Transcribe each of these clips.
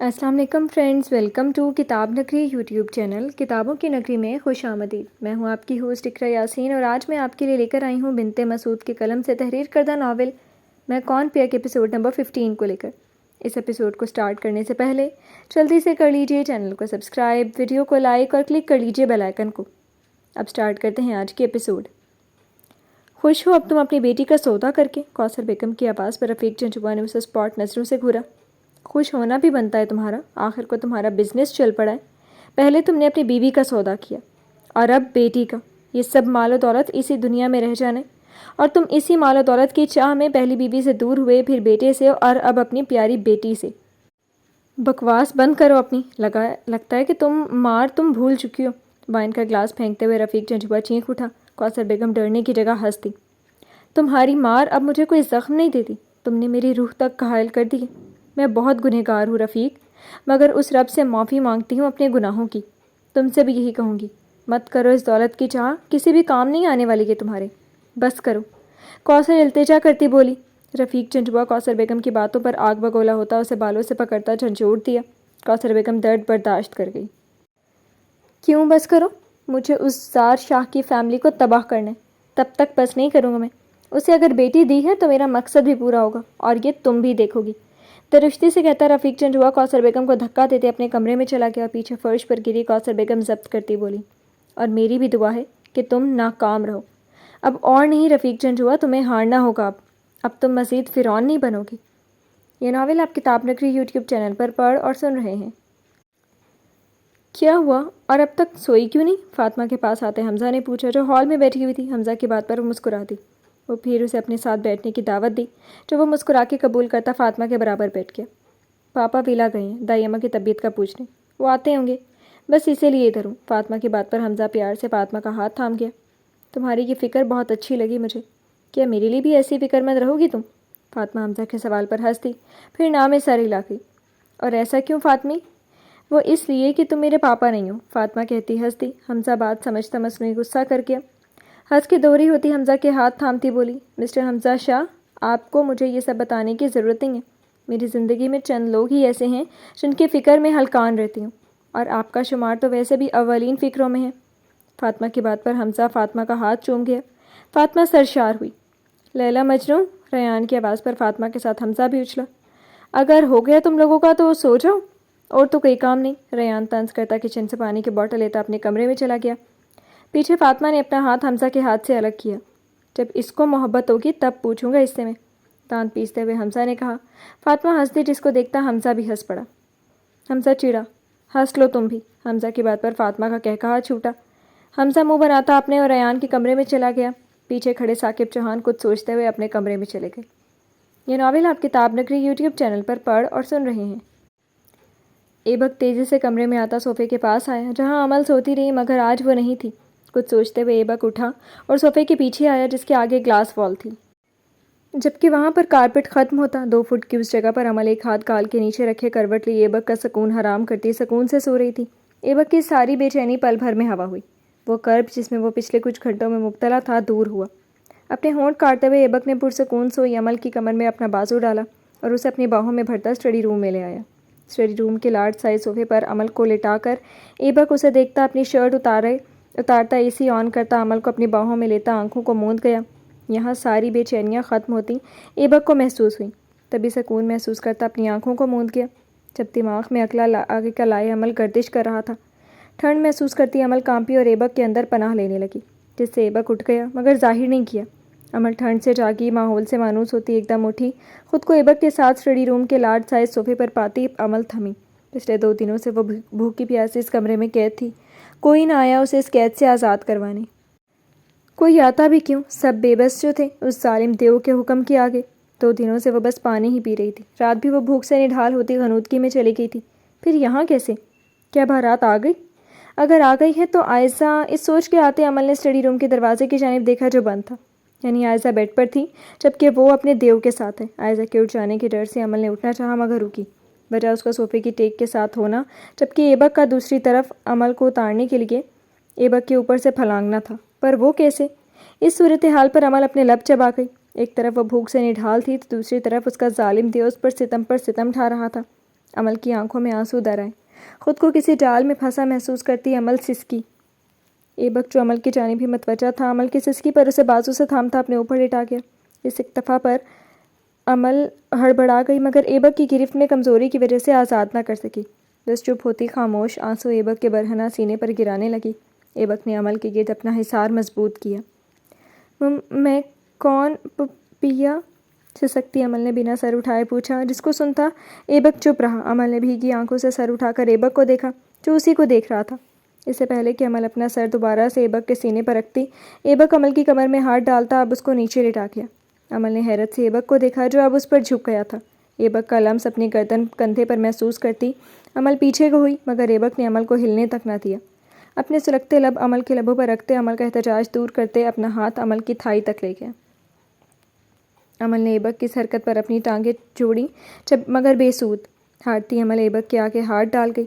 السلام علیکم friends, welcome to کتاب نگری یوٹیوب چینل کتابوں کی نگری میں خوش آمدید۔ میں ہوں آپ کی ہوسٹ اقرا یاسین اور آج میں آپ کے لیے لے کر آئی ہوں بنت مسعود کے قلم سے تحریر کردہ ناول میں کون پیا کے ایپیسوڈ نمبر 15 کو لے کر۔ اس ایپیسوڈ کو سٹارٹ کرنے سے پہلے جلدی سے کر لیجئے چینل کو سبسکرائب، ویڈیو کو لائک اور کلک کر لیجئے بیل آئیکن کو۔ اب سٹارٹ کرتے ہیں آج کے ایپیسوڈ۔ خوش ہو اب تم اپنی بیٹی کا سودا کر کے؟ کوثر بیگم کی آواز پر رفیق چنچوا نے اسے اسپاٹ نظروں سے گھورا۔ خوش ہونا بھی بنتا ہے تمہارا، آخر کو تمہارا بزنس چل پڑا ہے۔ پہلے تم نے اپنی بیوی کا سودا کیا اور اب بیٹی کا۔ یہ سب مال و دولت اسی دنیا میں رہ جانے، اور تم اسی مال و دولت کی چاہ میں پہلی بیوی سے دور ہوئے، پھر بیٹے سے اور اب اپنی پیاری بیٹی سے۔ بکواس بند کرو اپنی، لگتا ہے کہ تم بھول چکی ہو۔ وائن کا گلاس پھینکتے ہوئے رفیق چنچوا چینخ اٹھا۔ کوثر بیگم ڈرنے کی جگہ ہنس دی۔ تمہاری مار اب مجھے کوئی زخم نہیں دیتی، تم نے میری روح تک گھائل کر دی ہے۔ میں بہت گنہگار ہوں رفیق، مگر اس رب سے معافی مانگتی ہوں اپنے گناہوں کی۔ تم سے بھی یہی کہوں گی، مت کرو اس دولت کی چاہ، کسی بھی کام نہیں آنے والی ہے تمہارے۔ بس کرو، کوثر التجا کرتی بولی۔ رفیق چنچوا کوثر بیگم کی باتوں پر آگ بگولا ہوتا اسے بالوں سے پکڑتا جھنجھوڑ دیا۔ کوثر بیگم درد برداشت کر گئی۔ کیوں بس کرو؟ مجھے اس زار شاہ کی فیملی کو تباہ کرنا ہے، تب تک بس نہیں کروں گا میں۔ اسے اگر بیٹی دی ہے تو میرا مقصد بھی پورا ہوگا، اور یہ تم بھی دیکھو گی۔ درشتی سے کہتا رفیق چنچوا کوثر بیگم کو دھکا دیتے اپنے کمرے میں چلا گیا۔ پیچھے فرش پر گری کوثر بیگم ضبط کرتی بولی، اور میری بھی دعا ہے کہ تم ناکام رہو۔ اب اور نہیں رفیق چنچوا، تمہیں ہارنا ہوگا اب تم مزید فرعون نہیں بنو گی۔ یہ ناول آپ کتاب نگری یوٹیوب چینل پر پڑھ اور سن رہے ہیں۔ کیا ہوا، اور اب تک سوئی کیوں نہیں؟ فاطمہ کے پاس آتے حمزہ نے پوچھا، جو ہال میں بیٹھی ہوئی تھی۔ حمزہ کی بات پر وہ مسکرا دی۔ وہ پھر اسے اپنے ساتھ بیٹھنے کی دعوت دی، جو وہ مسکرا کے قبول کرتا فاطمہ کے برابر بیٹھ گیا۔ پاپا ویلا گئے ہیں دائی اماں کی طبیعت کا پوچھنے، وہ آتے ہوں گے، بس اسی لیے ادھر ہوں۔ فاطمہ کی بات پر حمزہ پیار سے فاطمہ کا ہاتھ تھام گیا۔ تمہاری یہ فکر بہت اچھی لگی مجھے، کیا میرے لیے بھی ایسی فکر مند رہو گی تم؟ فاطمہ حمزہ کے سوال پر ہنس دی، پھر نام سر ہلا گئی۔ اور ایسا کیوں فاطمی؟ وہ اس لیے کہ تم میرے پاپا نہیں ہو، فاطمہ کہتی ہنس دی۔ حمزہ بات سمجھتا مصنوعی غصہ کر گیا۔ ہنس کے دوہری ہوتی حمزہ کے ہاتھ تھامتی بولی، مسٹر حمزہ شاہ، آپ کو مجھے یہ سب بتانے کی ضرورت نہیں ہے۔ میری زندگی میں چند لوگ ہی ایسے ہیں جن کی فکر میں ہلکان رہتی ہوں، اور آپ کا شمار تو ویسے بھی اولین فکروں میں ہے۔ فاطمہ کی بات پر حمزہ فاطمہ کا ہاتھ چوم گیا۔ فاطمہ سرشار ہوئی۔ لیلا مجنوں، ریان کی آواز پر فاطمہ کے ساتھ حمزہ بھی اچھلا۔ اگر ہو گیا تم لوگوں کا تو سو جاؤ، اور تو کوئی کام نہیں۔ ریان طنز کرتا کچن سے پانی کی بوٹل لیتا اپنے کمرے میں چلا گیا۔ پیچھے فاطمہ نے اپنا ہاتھ حمزہ کے ہاتھ سے الگ کیا۔ جب اس کو محبت ہوگی تب پوچھوں گا اس سے میں، دانت پیستے ہوئے حمزہ نے کہا۔ فاطمہ ہنس دی، جس کو دیکھتا حمزہ بھی ہنس پڑا۔ حمزہ چڑا، ہنس لو تم بھی۔ حمزہ کی بات پر فاطمہ کا کہکہا چھوٹا۔ حمزہ منہ بناتا اپنے اور ریان کے کمرے میں چلا گیا۔ پیچھے کھڑے ثاقب چوہان کچھ سوچتے ہوئے اپنے کمرے میں چلے گئے۔ یہ ناول آپ کتاب نگری یوٹیوب چینل پر پڑھ اور سن رہے ہیں۔ ایبک تیزی سے کمرے میں آتا صوفے کے پاس آیا، جہاں عمل سوتی رہی مگر آج وہ نہیں تھی۔ کچھ سوچتے ہوئے ایبک اٹھا اور صوفے کے پیچھے آیا، جس کے آگے گلاس وال تھی، جبکہ وہاں پر کارپٹ ختم ہوتا۔ 2 فٹ کی اس جگہ پر عمل ایک ہاتھ گال کے نیچے رکھے کروٹ لی ایبک کا سکون حرام کرتی سکون سے سو رہی تھی۔ ایبک کی ساری بے چینی پل بھر میں ہوا ہوئی۔ وہ کرب جس میں وہ پچھلے کچھ گھنٹوں میں مبتلا تھا دور ہوا۔ اپنے ہونٹ کاٹتے ہوئے ایبک نے پرسکون سوئی عمل کی کمر میں اپنا بازو ڈالا اور اسے اپنی باہوں میں بھرتا اسٹڈی روم میں لے آیا۔ اسٹڈی روم کے لارج سائز صوفے پر عمل کو لٹا کر ایبک اسے دیکھتا اپنی شرٹ اتارتا اے سی آن کرتا عمل کو اپنی باہوں میں لیتا آنکھوں کو موند گیا۔ یہاں ساری بے چینیاں ختم ہوتی ایبک کو محسوس ہوئیں، تبھی سکون محسوس کرتا اپنی آنکھوں کو موند گیا۔ جب دماغ میں آگے کا لائے عمل گردش کر رہا تھا، ٹھنڈ محسوس کرتی عمل کانپی اور ایبک کے اندر پناہ لینے لگی، جس سے ایبک اٹھ گیا مگر ظاہر نہیں کیا۔ عمل ٹھنڈ سے جاگی، ماحول سے مانوس ہوتی ایک دم اٹھی، خود کو ایبک کے ساتھ اسٹڈی روم کے لارج سائز صوفے پر پاتی عمل تھمی۔ پچھلے 2 دنوں سے وہ بھوکی پیاسی اس کمرے میں قید تھی، کوئی نہ آیا اسے اس قید سے آزاد کروانے۔ کوئی آتا بھی کیوں، سب بے بس جو تھے اس ظالم دیو کے حکم کے آگے۔ 2 دنوں سے وہ بس پانی ہی پی رہی تھی، رات بھی وہ بھوک سے نڈھال ہوتی غنودگی میں چلی گئی تھی۔ پھر یہاں کیسے؟ کیا بھارات آ گئی؟ اگر آ گئی ہے تو عائزہ، اس سوچ کے آتے عمل نے اسٹڈی روم کے دروازے کی جانب دیکھا جو بند تھا، یعنی عائزہ بیڈ پر تھی جبکہ وہ اپنے دیو کے ساتھ ہے۔ عائزہ کے اٹھ جانے کے ڈر سے عمل نے اٹھنا چاہا مگر رکی، وجہ اس کا صوفے کی ٹیک کے ساتھ ہونا، جبکہ ایبک کا دوسری طرف عمل کو اتارنے کے لیے ایبک کے اوپر سے پھلانگنا تھا۔ پر وہ کیسے؟ اس صورتحال پر عمل اپنے لب چبا گئی۔ ایک طرف وہ بھوک سے نڈھال تھی تو دوسری طرف اس کا ظالم دیو اس پر ستم ڈھا رہا تھا۔ عمل کی آنکھوں میں آنسو در آئے۔ خود کو کسی جال میں پھنسا محسوس کرتی عمل سسکی۔ ایبک جو عمل کی جانب ہی متوجہ تھا، عمل کی سسکی پر اسے بازو سے تھامتا اپنے اوپر لٹا گیا۔ اس اکتفا پر عمل ہڑبڑا گئی، مگر ایبک کی گرفت میں کمزوری کی وجہ سے آزاد نہ کر سکی۔ بس چپ ہوتی خاموش، آنسو ایبک کے برہنہ سینے پر گرانے لگی۔ ایبک نے عمل کے گرد اپنا حصار مضبوط کیا۔ میں کون پیا؟ سسکتی عمل نے بنا سر اٹھائے پوچھا۔ جس کو سنتا ایبک چپ رہا۔ عمل نے بھیگی آنکھوں سے سر اٹھا کر ایبک کو دیکھا جو اسی کو دیکھ رہا تھا۔ اس سے پہلے کہ عمل اپنا سر دوبارہ سے ایبک کے سینے پر رکھتی، ایبک عمل کی کمر میں ہاتھ ڈالتا اب اس کو نیچے لٹا گیا۔ عمل نے حیرت سے ایبک کو دیکھا جو اب اس پر جھک گیا تھا۔ ایبک کا لمس اپنی گردن کندھے پر محسوس کرتی عمل پیچھے کو ہوئی، مگر ایبک نے عمل کو ہلنے تک نہ دیا۔ اپنے سلگتے لب عمل کے لبوں پر رکھتے عمل کا احتجاج دور کرتے اپنا ہاتھ عمل کی تھائی تک لے گیا۔ عمل نے ایبک کی اس حرکت پر اپنی ٹانگیں جوڑی مگر بے سود۔ ہارتی عمل ایبک کے آگے ہاتھ ڈال گئی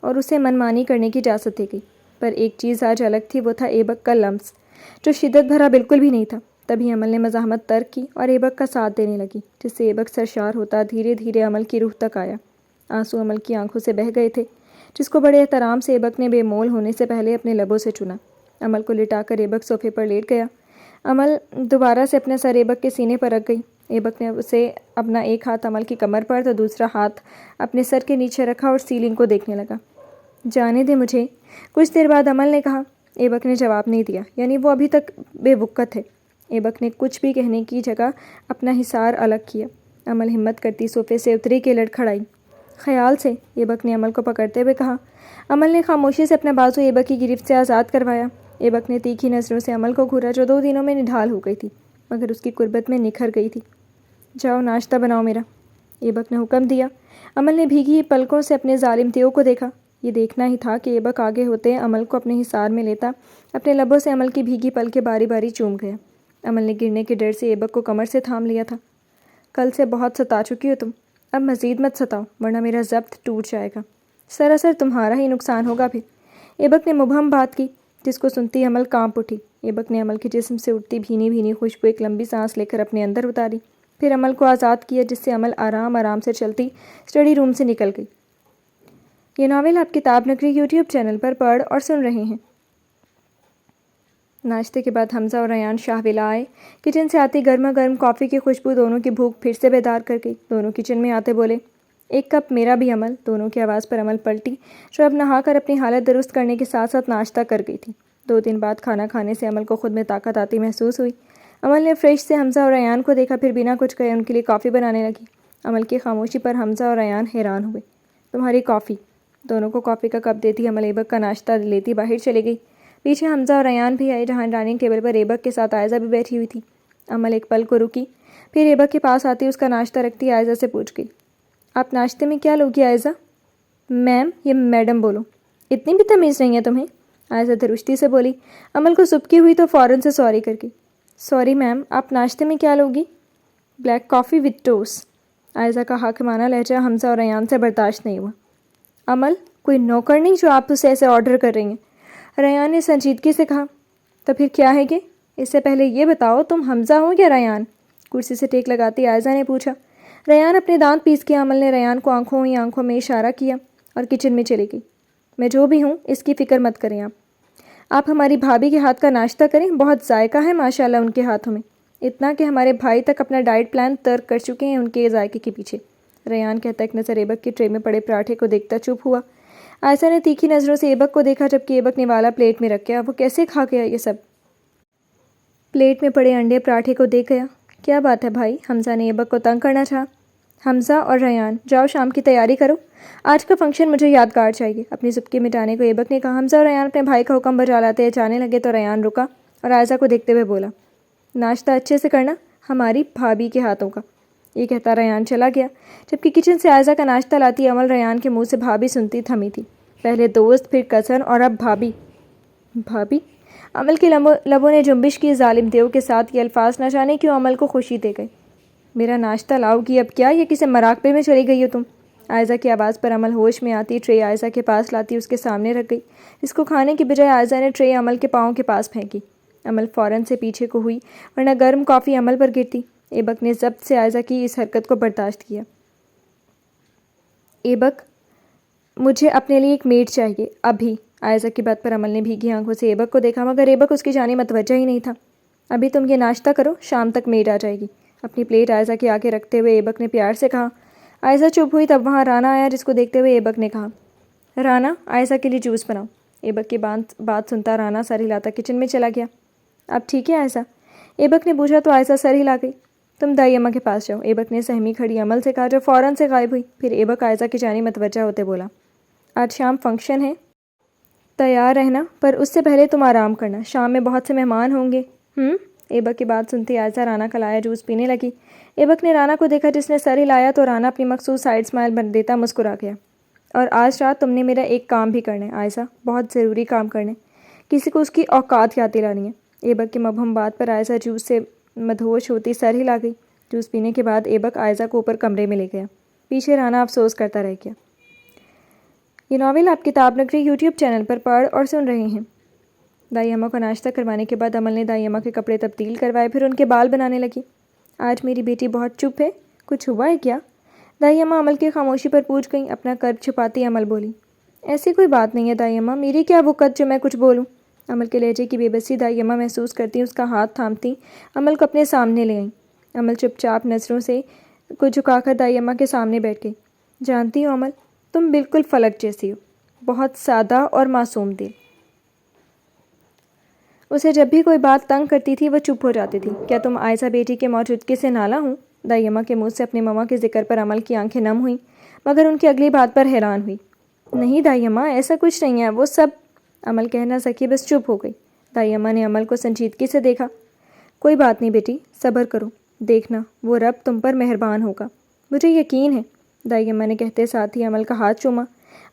اور اسے من مانی کرنے کی اجازت دے گئی۔ پر ایک چیز آج الگ تھی، وہ تھا ایبک کا لمس، جو شدت بھرا بالکل بھی نہیں تھا۔ تبھی عمل نے مزاحمت ترک کی اور ایبک کا ساتھ دینے لگی، جس سے ایبک سرشار ہوتا دھیرے دھیرے عمل کی روح تک آیا۔ آنسو عمل کی آنکھوں سے بہہ گئے تھے، جس کو بڑے احترام سے ایبک نے بے مول ہونے سے پہلے اپنے لبوں سے چنا۔ عمل کو لٹا کر ایبک صوفے پر لیٹ گیا۔ عمل دوبارہ سے اپنا سر ایبک کے سینے پر رکھ گئی۔ ایبک نے اسے اپنا ایک ہاتھ عمل کی کمر پر تو دوسرا ہاتھ اپنے سر کے نیچے رکھا اور سیلنگ کو دیکھنے لگا۔ جانے دے مجھے، کچھ دیر بعد عمل نے کہا۔ ایبک نے جواب نہیں دیا، یعنی وہ ابھی تک بے وقت ہے۔ ایبک نے کچھ بھی کہنے کی جگہ اپنا حصار الگ کیا۔ عمل ہمت کرتی صوفے سے اتری کہ لڑکھڑائی۔ خیال سے، ایبک نے عمل کو پکڑتے ہوئے کہا۔ عمل نے خاموشی سے اپنا بازو ایبک کی گرفت سے آزاد کروایا۔ ایبک نے تیکھی نظروں سے عمل کو گھورا جو 2 دنوں میں نڈھال ہو گئی تھی، مگر اس کی قربت میں نکھر گئی تھی۔ جاؤ ناشتہ بناؤ میرا، ایبک نے حکم دیا۔ عمل نے بھیگی پلکوں سے اپنے ظالم دیو کو دیکھا۔ یہ دیکھنا ہی تھا کہ ایبک آگے ہوتے عمل کو اپنے حصار میں لیتا اپنے لبوں سے عمل کی بھیگی پلکیں باری باری چوم گیا۔ عمل نے گرنے کے ڈر سے ایبک کو کمر سے تھام لیا تھا۔ کل سے بہت ستا چکی ہو تم، اب مزید مت ستاؤ ورنہ میرا ضبط ٹوٹ جائے گا، سراسر تمہارا ہی نقصان ہوگا پھر۔ ایبک نے مبہم بات کی، جس کو سنتی عمل کانپ اٹھی۔ ایبک نے عمل کے جسم سے اٹھتی بھینی بھینی خوشبو ایک لمبی سانس لے کر اپنے اندر اتاری، پھر عمل کو آزاد کیا، جس سے عمل آرام آرام سے چلتی اسٹڈی روم سے نکل گئی۔ یہ ناول آپ کتاب نگری یوٹیوب چینل پر پڑھ اور سن رہے ہیں۔ ناشتے کے بعد حمزہ اور ریان شاہ ولا آئے۔ کچن سے آتی گرما گرم کافی کی خوشبو دونوں کی بھوک پھر سے بیدار کر گئی۔ دونوں کچن میں آتے بولے، 1 کپ میرا بھی عمل۔ دونوں کی آواز پر عمل پلٹی، جو اب نہا کر اپنی حالت درست کرنے کے ساتھ ساتھ ناشتہ کر گئی تھی۔ 2 دن بعد کھانا کھانے سے عمل کو خود میں طاقت آتی محسوس ہوئی۔ عمل نے فریج سے حمزہ اور ریان کو دیکھا، پھر بنا کچھ کہے ان کے لیے کافی بنانے لگی۔ عمل کی خاموشی پر حمزہ اور ریان حیران ہوئے۔ تمہاری کافی؟ دونوں کو کافی کا کپ دیتی عمل ایبک کا ناشتہ لیتی باہر چلی گئی۔ پیچھے حمزہ اور ریان بھی آئے، جہاں ڈائننگ ٹیبل پر ایبک کے ساتھ عائزہ بھی بیٹھی ہوئی تھی۔ عمل ایک پل کو رکی، پھر ایبک کے پاس آتی اس کا ناشتہ رکھتی عائزہ سے پوچھ گئی، آپ ناشتے میں کیا لوگی عائزہ؟ میم، یہ میڈم بولو، اتنی بھی تمیز نہیں ہے تمہیں؟ عائزہ درشتی سے بولی۔ عمل کو سبکی ہوئی تو فوراً سے سوری کر گئی۔ سوری میم، آپ ناشتے میں کیا لوگی؟ Black coffee with toast. Aiza کا حاکمانہ لہجہ حمزہ اور ریان سے برداشت نہیں ہوا۔ عمل، کوئی نوکر نہیں جو آپ اسے ایسے آرڈر کر رہی ہیں؟ ریان نے سنجیدگی سے کہا۔ تو پھر کیا ہے یہ؟ اس سے پہلے یہ بتاؤ تم حمزہ ہو یا ریان؟ کرسی سے ٹیک لگاتی عائزہ نے پوچھا۔ ریان اپنے دانت پیس کے عمل نے ریان کو آنکھوں ہی آنکھوں میں اشارہ کیا اور کچن میں چلی گئی۔ میں جو بھی ہوں اس کی فکر مت کریں آپ ہماری بھابھی کے ہاتھ کا ناشتہ کریں، بہت ذائقہ ہے ماشاءاللہ ان کے ہاتھوں میں، اتنا کہ ہمارے بھائی تک اپنا ڈائٹ پلان ترک کر چکے ہیں ان کے ذائقے کے پیچھے۔ ریان کہتا ایک نظر ایبک کی ٹرے میں پڑے پراٹھے کو دیکھتا چپ ہوا۔ عائزہ نے تیکھی نظروں سے ایبک کو دیکھا، جبکہ ایبک نے والا پلیٹ میں رکھ گیا۔ وہ کیسے کھا گیا یہ سب؟ پلیٹ میں پڑے انڈے پراٹھے کو دیکھ گیا۔ کیا بات ہے بھائی؟ حمزہ نے ایبک کو تنگ کرنا چاہا۔ حمزہ اور ریان، جاؤ شام کی تیاری کرو، آج کا فنکشن مجھے یادگار چاہیے۔ اپنی سبکی مٹانے کو ایبک نے کہا۔ حمزہ اور ریان اپنے بھائی کا حکم بجا لاتے جانے لگے تو ریان رکا اور عائزہ کو دیکھتے ہوئے بولا، ناشتہ اچھے سے کرنا، ہماری بھابھی کے ہاتھوں کا۔ یہ کہتا ریان چلا گیا، جبکہ کچن سے عائزہ کا ناشتہ لاتی عمل ریان کے منہ سے بھابھی سنتی تھمی تھی۔ پہلے دوست، پھر کزن اور اب بھابھی۔ بھابھی؟ عمل کے لبوں نے جنبش کی۔ ظالم دیو کے ساتھ یہ الفاظ نہ جانے کیوں عمل کو خوشی دے گئے۔ میرا ناشتہ لاؤ گی اب کیا، یا کسی مراقبے میں چلی گئی ہو تم؟ عائزہ کی آواز پر عمل ہوش میں آتی ٹرے عائزہ کے پاس لاتی اس کے سامنے رکھ گئی، جس کو کھانے کی بجائے عائزہ نے ٹرے عمل کے پاؤں کے پاس پھینکی۔ عمل فوراً سے پیچھے کو ہوئی، ورنہ گرم کافی عمل پر گرتی۔ ایبک نے ضبط سے عائزہ کی اس حرکت کو برداشت کیا۔ ایبک مجھے اپنے لیے ایک میڈ چاہیے ابھی۔ عائزہ کی بات پر عمل نے بھیگی آنکھوں سے ایبک کو دیکھا، مگر ایبک اس کی جانب متوجہ ہی نہیں تھا۔ ابھی تم یہ ناشتہ کرو، شام تک میڈ آ جائے گی۔ اپنی پلیٹ عائزہ کے آگے رکھتے ہوئے ایبک نے پیار سے کہا۔ عائزہ چپ ہوئی، تب وہاں رانا آیا جس کو دیکھتے ہوئے ایبک نے کہا، رانا عائزہ کے لیے جوس بناؤ۔ ایبک کی بات سنتا رانا سر ہلاتا کچن میں چلا گیا۔ اب ٹھیک ہے عائزہ؟ ایبک نے پوچھا تو عائزہ سر ہلا گئی۔ تم دائی اماں کے پاس جاؤ، ایبک نے سہمی کھڑی عمل سے کہا جو فوراً سے غائب ہوئی۔ پھر ایبک عائزہ کی جانب متوجہ ہوتے بولا، آج شام فنکشن ہے، تیار رہنا، پر اس سے پہلے تم آرام کرنا، شام میں بہت سے مہمان ہوں گے۔ ایبک کی بات سنتی عائزہ رانا کا لایا جوس پینے لگی۔ ایبک نے رانا کو دیکھا جس نے سر ہلایا تو رانا اپنی مخصوص سائڈ اسمائل بن دیتا مسکرا گیا۔ اور آج رات تم نے میرا ایک کام بھی کرنا ہے عائزہ، بہت ضروری کام کرنا ہے، کسی کو اس کی اوقات یاد دلانی ہے۔ ایبک کی مبہم بات پر عائزہ جوس سے مدہوش ہوتی سر ہلا گئی۔ جوس پینے کے بعد ایبک عائزہ کو اوپر کمرے میں لے گیا، پیچھے رانا افسوس کرتا رہ گیا۔ یہ ناول آپ کتاب نگری یوٹیوب چینل پر پڑھ اور سن رہے ہیں۔ دائی اماں کو ناشتہ کروانے کے بعد عمل نے دائی اماں کے کپڑے تبدیل کروائے، پھر ان کے بال بنانے لگی۔ آج میری بیٹی بہت چپ ہے، کچھ ہوا ہے کیا؟ دائی اماں عمل کی خاموشی پر پوچھ گئیں۔ اپنا کرب چھپاتی عمل بولی، ایسی کوئی بات نہیں ہے دائی اماں، میری کیا وقت جو میں کچھ بولوں؟ عمل کے لہجے کی بے بسی دائی اماں محسوس کرتی اس کا ہاتھ تھامتی عمل کو اپنے سامنے لے آئیں۔ عمل چپ چاپ نظروں سے کو جھکا کر دائی اماں کے سامنے بیٹھ گئی۔ جانتی ہو عمل، تم بالکل فلک جیسی ہو، بہت سادہ اور معصوم دل۔ اسے جب بھی کوئی بات تنگ کرتی تھی وہ چپ ہو جاتی تھی۔ کیا تم عائزہ بیٹی کے موجودگی سے نالہ ہوں؟ دائی اماں کے منہ سے اپنی ماما کے ذکر پر عمل کی آنکھیں نم ہوئیں، مگر ان کی اگلی بات پر حیران ہوئی۔ نہیں دائی اماں، ایسا کچھ نہیں ہے، وہ سب… عمل کہہ نہ سکی، بس چپ ہو گئی۔ دائی اماں نے عمل کو سنجیدگی سے دیکھا۔ کوئی بات نہیں بیٹی، صبر کرو، دیکھنا وہ رب تم پر مہربان ہوگا، مجھے یقین ہے، دائی اماں نے کہتے ساتھ ہی عمل کا ہاتھ چوما۔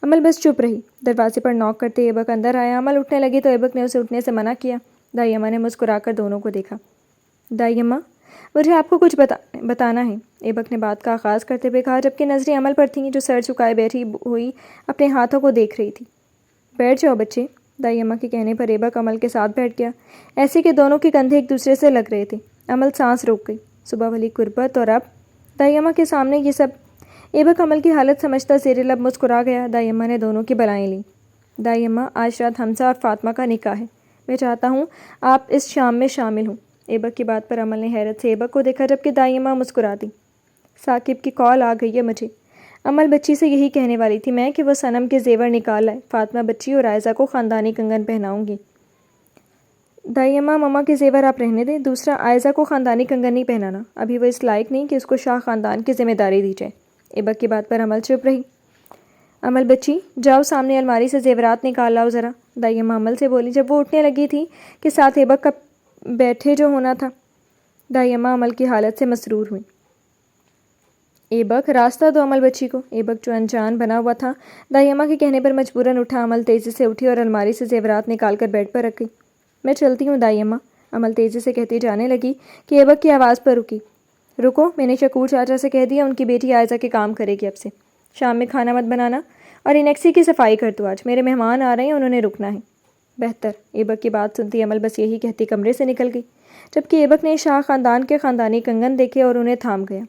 عمل بس چپ رہی۔ دروازے پر نوک کرتے ایبک اندر آیا۔ عمل اٹھنے لگی تو ایبک نے اسے اٹھنے سے منع کیا۔ دائی اماں نے مسکرا کر دونوں کو دیکھا۔ دائی اماں، مجھے آپ کو کچھ بتانا ہے، ایبک نے بات کا آغاز کرتے ہوئے کہا، جبکہ نظریں عمل پر تھیں جو سر جھکائے بیٹھی ہوئی اپنے ہاتھوں کو دیکھ رہی تھی۔ بیٹھ جاؤ بچے۔ دائی اماں کے کہنے پر ایبک عمل کے ساتھ بیٹھ گیا، ایسے کہ دونوں کے کندھے ایک دوسرے سے لگ رہے تھے۔ عمل سانس روک گئی۔ صبح والی قربت اور اب دائی اماں کے سامنے یہ سب… ایبک عمل کی حالت سمجھتا زیر لب مسکرا گیا۔ دائی اماں نے دونوں کی بلائیں لیں۔ دائی اماں، آج رات حمزہ اور فاطمہ کا نکاح ہے، میں چاہتا ہوں آپ اس شام میں شامل ہوں۔ ایبک کی بات پر عمل نے حیرت سے ایبک کو دیکھا، جبکہ دائی اماں مسکرا دیں۔ ثاقب کی کال آ گئی ہے مجھے۔ عمل بچی سے یہی کہنے والی تھی میں کہ وہ صنم کے زیور نکال لائے، فاطمہ بچی اور عائزہ کو خاندانی کنگن پہناؤں گی۔ دائی اماں، ماما کے زیور آپ رہنے دیں، دوسرا عائزہ کو خاندانی کنگن نہیں پہنانا، ابھی وہ اس لائق نہیں کہ اس کو شاہ خاندان کی ذمہ داری دی جائے۔ ایبک کی بات پر عمل چپ رہی۔ عمل بچی، جاؤ سامنے الماری سے زیورات نکال لاؤ ذرا، دائی اماں عمل سے بولی جب وہ اٹھنے لگی تھی کہ ساتھ ایبک کا بیٹھے جو ہونا تھا۔ دائی اماں عمل کی حالت سے مسرور ہوئی۔ ایبک، راستہ دو عمل بچی کو۔ ایبک جو انجان بنا ہوا تھا دائی اماں کے کہنے پر مجبوراً اٹھا۔ عمل تیزی سے اٹھی اور الماری سے زیورات نکال کر بیڈ پر رکھ گئی۔ میں چلتی ہوں دائی اماں، عمل تیزی سے کہتی جانے لگی کہ ایبک کی آواز پر رکی۔ رکو، میں نے شکور چاچا سے کہہ دیا، ان کی بیٹی عائزہ کے کام کرے گی اب سے۔ شام میں کھانا مت بنانا، اور انیکسی کی صفائی کر دو، آج میرے مہمان آ رہے ہیں، انہوں نے رکنا ہے۔ بہتر۔ ایبک کی بات سنتی عمل بس یہی کہتی کمرے سے نکل گئی، جبکہ ایبک نے شاہ خاندان کے خاندانی کنگن دیکھے اور انہیں تھام گیا۔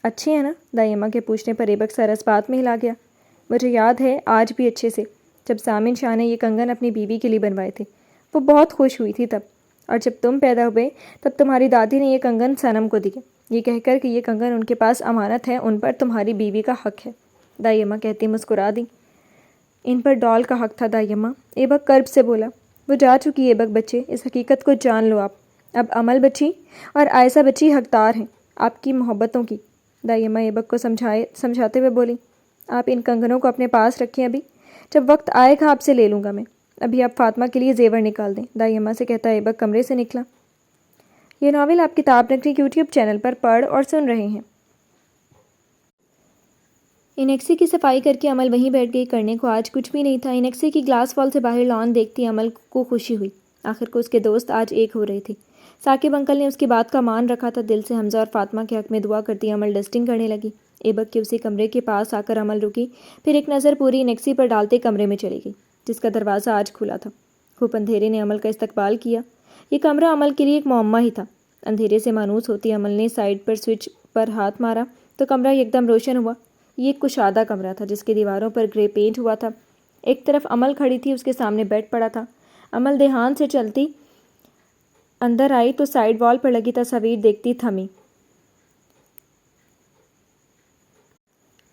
اچھے ہیں نا؟ دائی اماں کے پوچھنے پر ایبک سر اس بات میں ہلا گیا۔ مجھے یاد ہے آج بھی اچھے سے، جب ضامن شاہ نے یہ کنگن اپنی بیوی کے لیے بنوائے تھے، وہ بہت خوش ہوئی تھی تب، اور جب تم پیدا ہوئے تب تمہاری دادی نے یہ کنگن صنم کو دیے، یہ کہہ کر کہ یہ کنگن ان کے پاس امانت ہے، ان پر تمہاری بیوی کا حق ہے۔ دائی اماں کہتی مسکرا دیں۔ ان پر ڈال کا حق تھا دائی اماں، ایبک کرب سے بولا۔ وہ جا چکی ایبک بچے، اس حقیقت کو جان لو آپ، اب عمل بچی اور عائزہ بچی حقدار ہیں آپ کی محبتوں کی۔ دائی اماں ایبک کو سمجھاتے ہوئے بولی، آپ ان کنگنوں کو اپنے پاس رکھیں، ابھی جب وقت آئے گا آپ سے لے لوں گا میں، ابھی آپ فاطمہ کے لیے زیور نکال دیں، دائی اماں سے کہتا ایبک کمرے سے نکلا۔ یہ ناول آپ کتاب نگری یوٹیوب چینل پر پڑھ اور سن رہے ہیں۔ انیکسی کی صفائی کر کے عمل وہیں بیٹھ گئی، کرنے کو آج کچھ بھی نہیں تھا۔ انیکسی کی گلاس وال سے باہر لان دیکھتی عمل کو خوشی ہوئی، آخر کو اس کے دوست آج ایک ہو رہے تھے۔ ثاقب انکل نے اس کی بات کا مان رکھا تھا۔ دل سے حمزہ اور فاطمہ کے حق میں دعا کرتی عمل ڈسٹنگ کرنے لگی۔ ایبک کے اسی کمرے کے پاس آ کر عمل رکی، پھر ایک نظر پوری انیکسی پر ڈالتے کمرے میں چلی گئی جس کا دروازہ آج کھلا تھا۔ خوب اندھیرے نے عمل کا استقبال کیا۔ یہ کمرہ عمل کے لیے ایک معمہ ہی تھا۔ اندھیرے سے مانوس ہوتی عمل نے سائڈ پر سوئچ پر ہاتھ مارا تو کمرہ یکدم روشن ہوا۔ یہ ایک کشادہ کمرہ تھا جس کی دیواروں پر گرے پینٹ ہوا تھا۔ ایک طرف امل کھڑی تھی، اس کے سامنے بیڈ پڑا تھا۔ امل دھیان سے چلتی اندر آئی تو سائیڈ وال پر لگی تصاویر دیکھتی تھمی،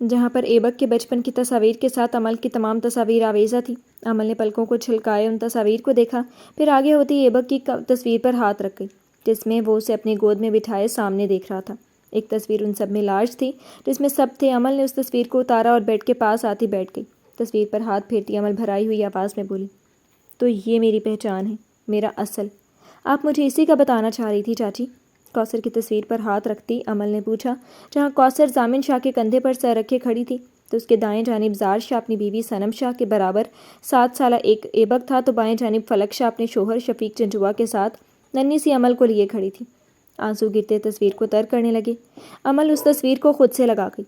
جہاں پر ایبک کے بچپن کی تصاویر کے ساتھ امل کی تمام تصاویر آویزہ تھی۔ امل نے پلکوں کو چھلکائے ان تصاویر کو دیکھا، پھر آگے ہوتی ایبک کی تصویر پر ہاتھ رکھ گئی جس میں وہ اسے اپنی گود میں بٹھائے سامنے دیکھ رہا تھا۔ ایک تصویر ان سب میں لارج تھی جس میں سب تھے۔ امل نے اس تصویر کو اتارا اور بیڈ کے پاس آتی بیٹھ گئی۔ تصویر پر ہاتھ پھیرتی امل بھرائی ہوئی آواز میں بولی، تو یہ میری پہچان ہے، میرا اصل۔ آپ مجھے اسی کا بتانا چاہ رہی تھی چاچی؟ کوثر کی تصویر پر ہاتھ رکھتی امل نے پوچھا۔ جہاں کوثر ضامن شاہ کے کندھے پر سر رکھے کھڑی تھی تو اس کے دائیں جانب زار شاہ اپنی بیوی صنم شاہ کے برابر 7 سالہ ایک ایبک تھا، تو بائیں جانب فلک شاہ اپنے شوہر شفیق چنچوا کے ساتھ ننھی سی امل کو لیے کھڑی تھی۔ آنسو گرتے تصویر کو تر کرنے لگے۔ امل اس تصویر کو خود سے لگا گئی۔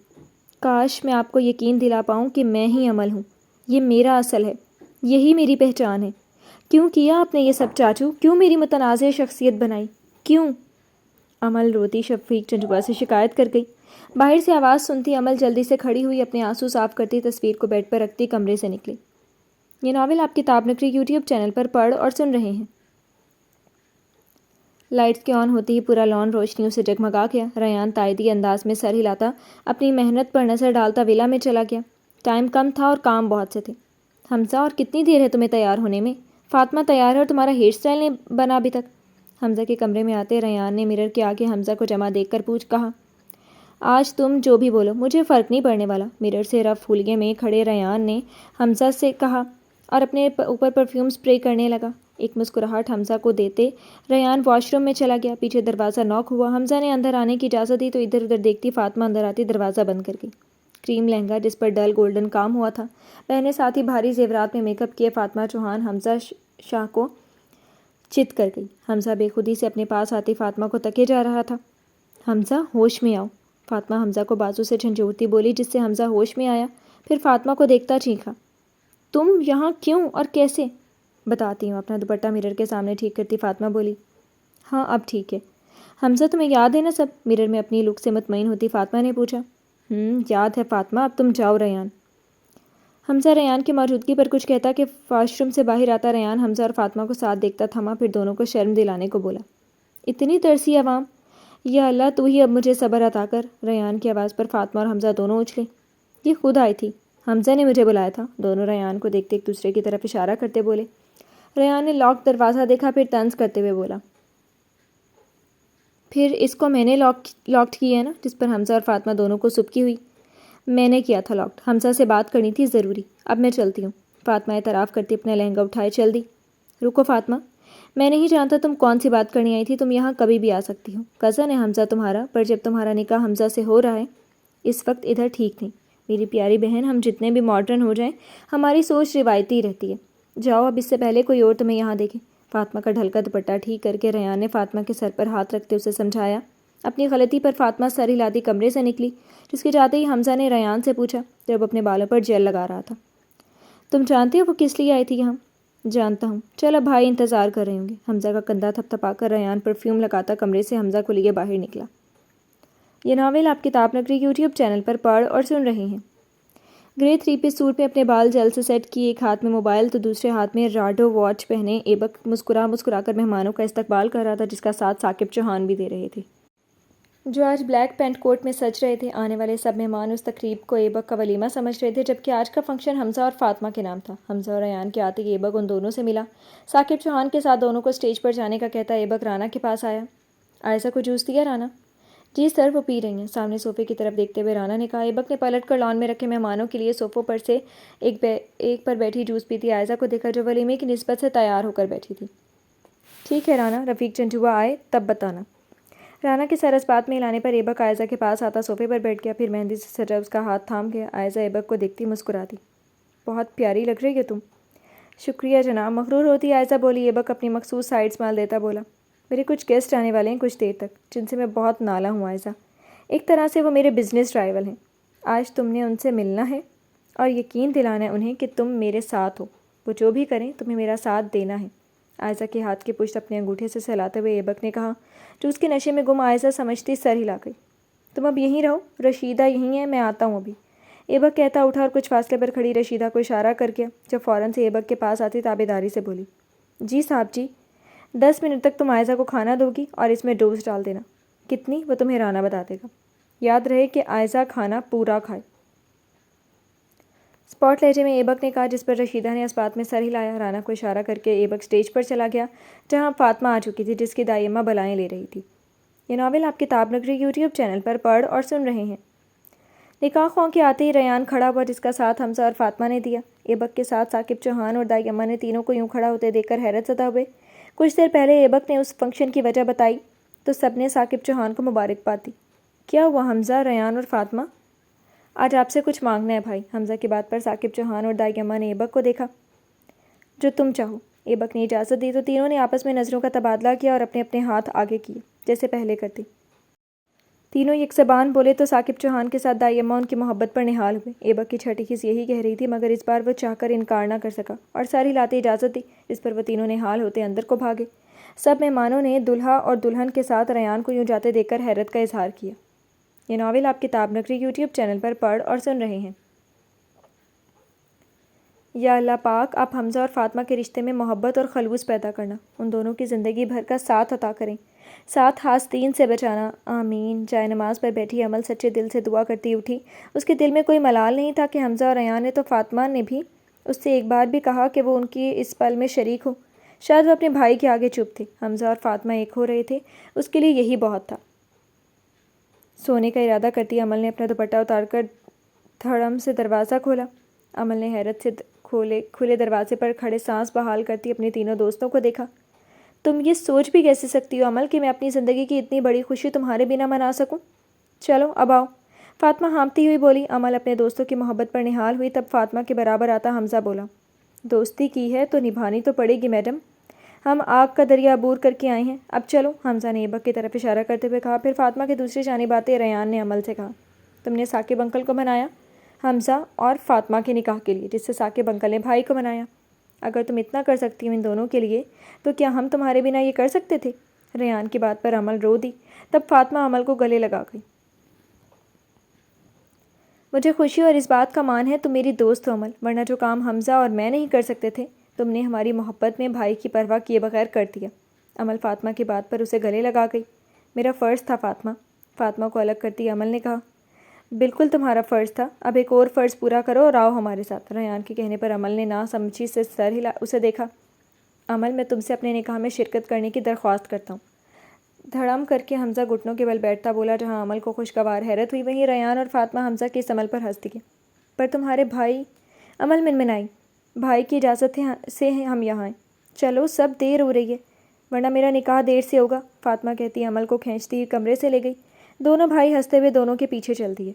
کاش میں آپ کو یقین دلا پاؤں کہ میں ہی امل ہوں، یہ میرا اصل ہے، یہی میری پہچان ہے۔ کیوں کیا آپ نے یہ سب چاچو؟ کیوں میری متنازع شخصیت بنائی؟ کیوں؟ امل روتی شفیق چنچوا سے شکایت کر گئی۔ باہر سے آواز سنتی امل جلدی سے کھڑی ہوئی، اپنے آنسو صاف کرتی تصویر کو بیڈ پر رکھتی کمرے سے نکلی۔ یہ ناول آپ کتاب نگری یوٹیوب چینل پر پڑھ اور سن رہے ہیں۔ لائٹس کے آن ہوتے ہی پورا لان روشنیوں سے جگمگا گیا۔ ریان تائیدی انداز میں سر ہلاتا اپنی محنت پر نظر ڈالتا ویلا میں چلا گیا۔ ٹائم کم تھا اور کام بہت سے تھے۔ حمزہ، اور کتنی دیر ہے تمہیں تیار ہونے میں؟ فاطمہ تیار ہے اور تمہارا ہیئر اسٹائل نہیں بنا ابھی تک؟ حمزہ کے کمرے میں آتے ریان نے مرر کے آگے حمزہ کو جمع دیکھ کر کہا، آج تم جو بھی بولو مجھے فرق نہیں پڑنے والا۔ مرر سے رف ہولیے میں کھڑے ریان نے حمزہ سے کہا اور اپنے اوپر پرفیوم اسپرے کرنے لگا۔ ایک مسکراہٹ حمزہ کو دیتے ریان واش روم میں چلا گیا۔ پیچھے دروازہ نوک ہوا۔ حمزہ نے اندر آنے کی اجازت دی تو ادھر ادھر دیکھتی فاطمہ اندر آتی دروازہ بند کر گئی۔ کریم لہنگا جس پر ڈل گولڈن کام ہوا تھا پہنے، ساتھ ہی بھاری زیورات میں میک اپ کیے فاطمہ چوہان حمزہ شاہ کو چت کر گئی۔ حمزہ بے خودی سے اپنے پاس آتی فاطمہ کو تکے جا رہا تھا۔ حمزہ، ہوش میں آؤ۔ فاطمہ حمزہ کو بازو سے جھنجھوڑتی بولی، جس سے حمزہ ہوش میں آیا۔ پھر فاطمہ کو دیکھتا چیخا، تم یہاں کیوں اور کیسے؟ بتاتی ہوں۔ اپنا دوپٹہ مرر کے سامنے ٹھیک کرتی فاطمہ بولی، ہاں اب ٹھیک ہے۔ حمزہ، تمہیں یاد ہے نا سب؟ مرر میں اپنی لک سے مطمئن ہوتی فاطمہ نے پوچھا۔ یاد ہے فاطمہ، اب تم جاؤ۔ ریان حمزہ ریان کی موجودگی پر کچھ کہتا کہ واش روم سے باہر آتا ریان حمزہ اور فاطمہ کو ساتھ دیکھتا تھما، پھر دونوں کو شرم دلانے کو بولا، اتنی ترسی عوام، یا اللہ تو ہی اب مجھے صبر عطا کر۔ ریان کی آواز پر فاطمہ اور حمزہ دونوں اچھلے۔ یہ خود آئی تھی، حمزہ نے مجھے بلایا تھا۔ دونوں ریان کو دیکھتے ایک دوسرے کی طرف اشارہ کرتے بولے۔ ریان نے لاک دروازہ دیکھا، پھر طنز کرتے ہوئے بولا، پھر اس کو میں نے لاکڈ کیا ہے نا؟ جس پر حمزہ اور فاطمہ دونوں کو سبکی ہوئی۔ میں نے کیا تھا لاکڈ، حمزہ سے بات کرنی تھی ضروری، اب میں چلتی ہوں۔ فاطمہ اعتراف کرتی اپنا لہنگا اٹھائے چل دی۔ رکو فاطمہ، میں نہیں جانتا تم کون سی بات کرنی آئی تھی، تم یہاں کبھی بھی آ سکتی ہو۔ کزن ہے حمزہ تمہارا، پر جب تمہارا نکاح حمزہ سے ہو رہا ہے اس وقت ادھر ٹھیک نہیں۔ میری پیاری بہن، ہم جتنے بھی ماڈرن ہو جائیں ہماری سوچ روایتی رہتی ہے۔ جاؤ اب، اس سے پہلے کوئی اور تمہیں یہاں دیکھے۔ فاطمہ کا ڈھلکا دوپٹہ ٹھیک کر کے ریان نے فاطمہ کے سر پر ہاتھ رکھتے اسے سمجھایا۔ اپنی غلطی پر فاطمہ سر ہلاتی کمرے سے نکلی۔ جس کے جاتے ہی حمزہ نے ریان سے پوچھا جب اپنے بالوں پر جیل لگا رہا تھا، تم جانتے ہو وہ کس لیے آئی تھی یہاں؟ جانتا ہوں، چل اب بھائی انتظار کر رہے ہوں گے۔ حمزہ کا کندھا تھپ تھپا کر ریان پرفیوم لگاتا کمرے سے حمزہ کو لیے باہر نکلا۔ یہ ناول آپ کتاب نگری یوٹیوب چینل پر پڑھ اور سن رہے ہیں۔ گرے 3 پیس سوٹ میں اپنے بال جل سے سیٹ کیے، ایک ہاتھ میں موبائل تو دوسرے ہاتھ میں راڈو واچ پہنے ایبک مسکرا کر مہمانوں کا استقبال کر رہا تھا، جس کا ساتھ ثاقب چوہان بھی دے رہے تھے، جو آج بلیک پینٹ کوٹ میں سج رہے تھے۔ آنے والے سب مہمان اس تقریب کو ایبک کا ولیمہ سمجھ رہے تھے، جبکہ آج کا فنکشن حمزہ اور فاطمہ کے نام تھا۔ حمزہ اور ریان کے آتے ہی ایبک ان دونوں سے ملا۔ ثاقب چوہان کے ساتھ دونوں کو اسٹیج پر جانے کا کہتا ایبک رانا کے پاس آیا۔ عائزہ کو جوس دیا رانا؟ جی سر، وہ پی رہی ہیں۔ سامنے صوفے کی طرف دیکھتے ہوئے رانا نے کہا۔ ایبک نے پلٹ کر لان میں رکھے مہمانوں کے لیے صوفوں پر سے ایک پر بیٹھی جوس پیتی عائزہ کو دیکھا، جو ولیمے کی نسبت سے تیار ہو کر بیٹھی تھی۔ ٹھیک ہے رانا، رفیق چنچوا آئے تب بتانا۔ رانا کے سر اس بات میں ہلانے پر ایبک عائزہ کے پاس آتا صوفے پر بیٹھ گیا، پھر مہندی سے سجا اس کا ہاتھ تھام گیا۔ عائزہ ایبک کو دیکھتی مسکراتی، بہت پیاری لگ رہی ہے تم۔ شکریہ جناب، مغرور ہوتی عائزہ بولی۔ ایبک اپنی مخصوص سائڈ اسمائل دیتا بولا، میرے کچھ گیسٹ آنے والے ہیں کچھ دیر تک، جن سے میں بہت نالا ہوں عائزہ۔ ایک طرح سے وہ میرے بزنس رائیول ہیں۔ آج تم نے ان سے ملنا ہے اور یقین دلانا ہے انہیں کہ تم میرے ساتھ ہو، وہ جو بھی کریں تمہیں میرا ساتھ دینا ہے۔ عائزہ کے ہاتھ کی پشت اپنے انگوٹھے سے سہلاتے ہوئے ایبک نے کہا، جو اس کے نشے میں گم عائزہ سمجھتی سر ہلا گئی۔ تم اب یہیں رہو، رشیدہ یہیں ہے، میں آتا ہوں ابھی۔ ایبک کہتا اٹھا اور کچھ فاصلے پر کھڑی رشیدہ کو اشارہ کر کے جب فوراً سے ایبک کے پاس آتی تابعداری سے بولی، جی صاحب جی، 10 منٹ تک تم عائزہ کو کھانا دو گی اور اس میں ڈوز ڈال دینا، کتنی وہ تمہیں رانا بتا دے گا، یاد رہے کہ عائزہ کھانا پورا کھائے۔ اسپاٹ لہجے میں ایبک نے کہا، جس پر رشیدہ نے اس بات میں سر ہلایا۔ رانا کو اشارہ کر کے ایبک سٹیج پر چلا گیا جہاں فاطمہ آ چکی تھی، جس کی دائمہ بلائیں لے رہی تھی۔ یہ ناول آپ کتاب نگری یوٹیوب چینل پر پڑھ اور سن رہے ہیں۔ نکاح خواہ کے آتے ہی ریان کھڑا ہوا، جس کا ساتھ حمزہ اور فاطمہ نے دیا۔ ایبک کے ساتھ ثاقب چوہان اور دائی اماں نے تینوں کو یوں کھڑا ہوتے دیکھ کر حیرت زدہ ہوئے۔ کچھ دیر پہلے ایبک نے اس فنکشن کی وجہ بتائی تو سب نے ثاقب چوہان کو مبارکباد دی۔ کیا ہوا حمزہ، ریان اور فاطمہ؟ آج آپ سے کچھ مانگنا ہے بھائی۔ حمزہ کی بات پر ثاقب چوہان اور دائی اماں نے ایبک کو دیکھا۔ جو تم چاہو۔ ایبک نے اجازت دی تو تینوں نے آپس میں نظروں کا تبادلہ کیا اور اپنے اپنے ہاتھ آگے کیے جیسے پہلے کرتی۔ تینوں یک زبان بولے تو ثاقب چوہان کے ساتھ دائی اماں ان کی محبت پر نہال ہوئے۔ ایبک کی چھٹی حس یہی کہہ رہی تھی، مگر اس بار وہ چاہ کر انکار نہ کر سکا اور سر ہلاتے اجازت دی، جس پر وہ تینوں نہال ہوتے اندر کو بھاگے۔ سب مہمانوں نے دلہا اور دلہن کے ساتھ ریان کو یوں جاتے دیکھ کر حیرت کا اظہار کیا۔ یہ ناول آپ کتاب نگری یوٹیوب چینل پر پڑھ اور سن رہے ہیں۔ یا اللہ پاک، آپ حمزہ اور فاطمہ کے رشتے میں محبت اور خلوص پیدا کرنا، ان دونوں کی زندگی بھر کا ساتھ عطا کریں، ساتھ حاسدین سے بچانا، آمین۔ جائے نماز پر بیٹھی عمل سچے دل سے دعا کرتی اٹھی۔ اس کے دل میں کوئی ملال نہیں تھا کہ حمزہ اور ریان نے تو فاطمہ نے بھی اس سے ایک بار بھی کہا کہ وہ ان کی اس پل میں شریک ہو۔ شاید وہ اپنے بھائی کے آگے چپ تھے۔ حمزہ اور فاطمہ ایک ہو رہے تھے، اس کے لیے یہی بہت تھا۔ سونے کا ارادہ کرتی عمل نے اپنا دوپٹہ اتار کر دھڑم سے دروازہ کھولا۔ عمل نے حیرت سے کھلے دروازے پر کھڑے سانس بحال کرتی اپنے تینوں دوستوں کو دیکھا۔ تم یہ سوچ بھی کیسے سکتی ہو عمل کہ میں اپنی زندگی کی اتنی بڑی خوشی تمہارے بنا منا سکوں؟ چلو اب آؤ، فاطمہ ہانپتی ہوئی بولی۔ عمل اپنے دوستوں کی محبت پر نہال ہوئی، تب فاطمہ کے برابر آتا حمزہ بولا، دوستی کی ہے تو نبھانی تو پڑے گی میڈم، ہم آگ کا دریا عبور کر کے آئے ہیں، اب چلو۔ حمزہ نے ایبک کی طرف اشارہ کرتے ہوئے کہا۔ پھر فاطمہ کی دوسری جانب آتے ریان نے عمل سے کہا، تم نے ثاقب انکل کو منایا حمزہ اور فاطمہ کے نکاح کے لیے، جس سے ثاقب انکل نے بھائی کو منایا۔ اگر تم اتنا کر سکتی ہو ان دونوں کے لیے تو کیا ہم تمہارے بنا یہ کر سکتے تھے؟ ریان کی بات پر عمل رو دی، تب فاطمہ عمل کو گلے لگا گئی۔ مجھے خوشی اور اس بات کا مان ہے تم میری دوست ہو عمل، ورنہ جو کام حمزہ اور میں نہیں کر سکتے تھے تم نے ہماری محبت میں بھائی کی پرواہ کیے بغیر کر دیا۔ عمل فاطمہ کی بات پر اسے گلے لگا گئی۔ میرا فرض تھا فاطمہ۔ فاطمہ کو الگ کرتی عمل نے کہا، بالکل تمہارا فرض تھا، اب ایک اور فرض پورا کرو اور آؤ ہمارے ساتھ۔ ریان کے کہنے پر عمل نے نا سمجھی سے سر ہلا اسے دیکھا۔ عمل، میں تم سے اپنے نکاح میں شرکت کرنے کی درخواست کرتا ہوں۔ دھڑم کر کے حمزہ گھٹنوں کے بل بیٹھتا بولا۔ جہاں عمل کو خوشگوار حیرت ہوئی، وہیں ریان اور فاطمہ حمزہ کے اس عمل پر ہنس دیے۔ پر تمہارے بھائی، عمل منمنائی، بھائی کی اجازت سے ہم یہاں آئے، چلو سب دیر ہو رہی ہے ورنہ میرا نکاح دیر سے ہوگا، فاطمہ کہتی عمل کو کھینچتی ہوئی کمرے سے لے گئی۔ دونوں بھائی ہنستے ہوئے دونوں کے پیچھے چل دیے۔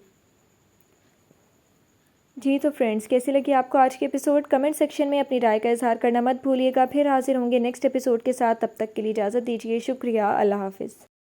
جی تو فرینڈز، کیسی لگی آپ کو آج کے ایپیسوڈ؟ کمنٹ سیکشن میں اپنی رائے کا اظہار کرنا مت بھولیے گا۔ پھر حاضر ہوں گے نیکسٹ ایپیسوڈ کے ساتھ، تب تک کے لیے اجازت دیجیے۔ شکریہ، اللہ حافظ۔